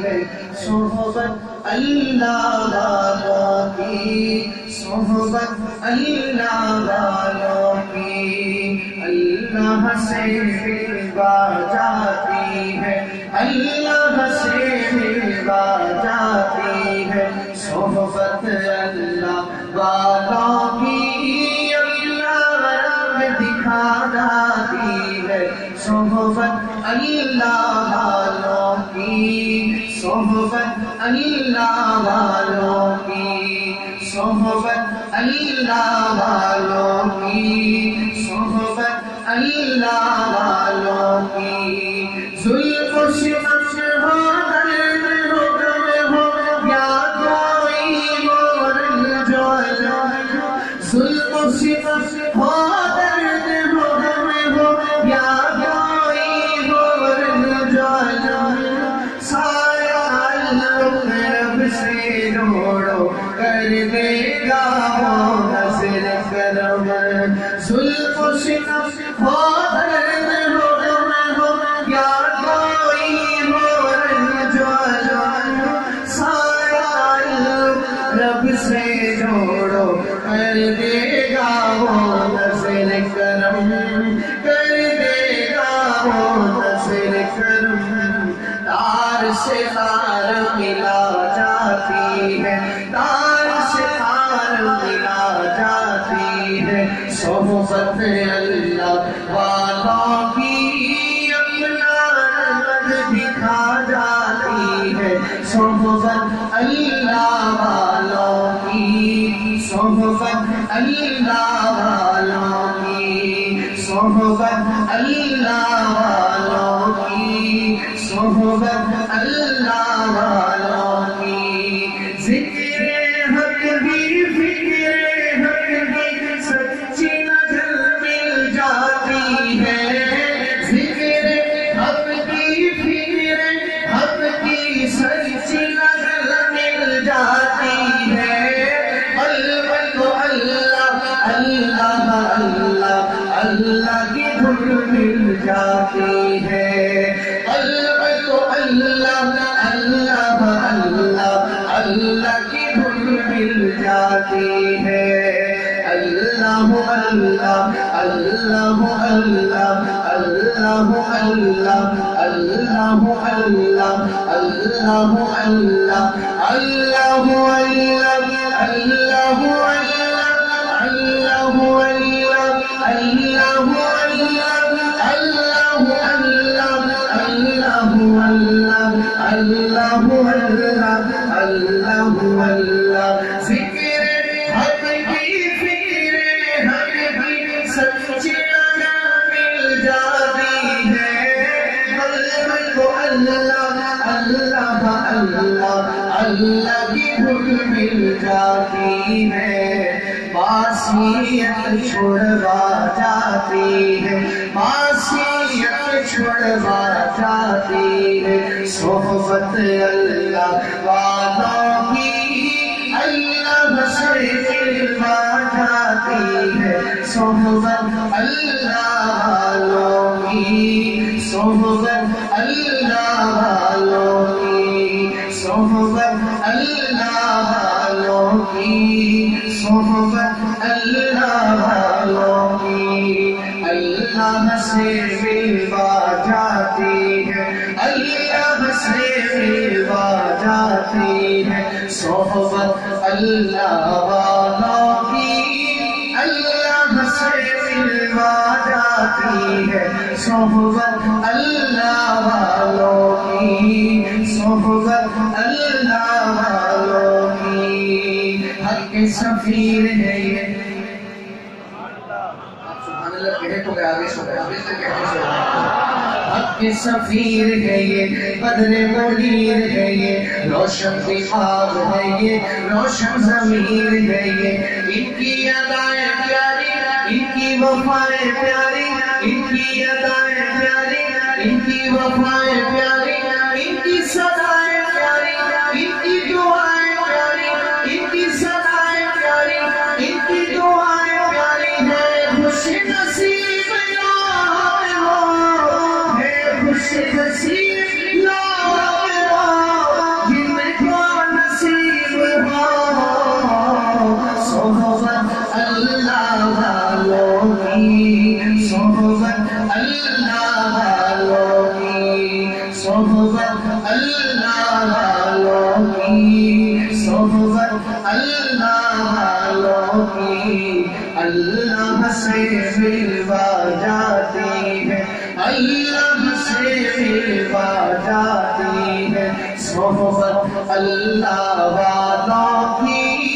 ہے صحبت اللہ والوں کی، صحبت اللہ والوں کی، اللہ سے ملوا جاتی ہے، اللہ سے ملوا جاتی ہے صحبت اللہ والوں کی، اللہ رنگ دکھا جاتی ہے صحبت اللہ والوں کی، صحبت اللہ والوں کی، صحبت اللہ والوں کی، صحبت اللہ والوں کی، ظلم و ستم ہو، درد ہو، غم ہو، یا کوئی مورد جو ظلم و ستم ہو، درد ہو، غم ہو، یا کوئی مورد جو سایہ رب سے جوڑو کر دے گا وہ نظر کرم، ظلم و ستم ہو، درد ہو، غم ہو، یا کوئی مورد جو سایہ رب سے جوڑو کر دے گا وہ نظر کرم، کر دے گا وہ نظر کرم، تار سے تار ملا جاتی ہے، تار سے تار ملا جاتی ہے صحبت اللہ والوں کی، اپنا رنگ دکھا جاتی ہے صحبت اللہ والوں کی، صحبت اللہ والوں کی، صحبت اللہ والوں کی، صحبت اللہ والوں کی، ذکر حق بھی فکر حق بھی سچی نظر مل جاتی ہے، ذکر حق کی فکر حق کی سچی نظر مل جاتی ہے، قلب کو اللہ اللہ اللہ اللہ کی دھن مل جاتی ہے، قلب کو اللہ اللہ اللہ اللہ کی دھن مل جاتی ہے، اللہ اللہ اللہ اللہ اللہ اللہ اللہ اللہ اللہ اللہ اللہ اللہ ذکر حق کی فکر حق کی سچی نظر مل جاتی ہے، قلب کو اللہ اللہ اللہ اللہ کی دھن مل جاتی ہے، معصیت چھڑوا جاتی ہے، معصیت چھڑوا جاتی ہے صحبت اللہ والوں کی، اللہ سے ملوا جاتی ہے صحبت اللہ والوں کی، صحبت اللہ والوں کی، صحبت اللہ والوں کی، صحبت اللہ والوں کی، اللہ سے ملوا جاتی ہے، اللہ سے ملوا جاتی ہے صحبت اللہ والوں کی، اللہ سے ملوا جاتی ہے صحبت اللہ والوں کی، صحبت اللہ والوں کی، حق کے سفیر ہے یہ، آپ سبحان اللہ کہے تو آگے حق کے سفیر ہے یہ، بدر منیر ہے یہ، روشن دماغ ہے یہ، روشن ضمیر ہے یہ، ان کی ادائیں پیاری، ان کی وفائیں پیاری، ان کی ادائیں پیاری، ان کی وفائیں پیاری، ان کی صدائیں پیاری، ان کی دعائیں پیاری، ان کی صدائیں پیاری، ان کی دعائیں پیاری ہے، خوش نصیب خوش نصیب اللہ والوں کی صحبت اللہ والوں کی صحبت اللہ والوں کی اللہ سے ملوا جاتی ہے اللہ سے ملوا جاتی ہے صحبت اللہ والوں کی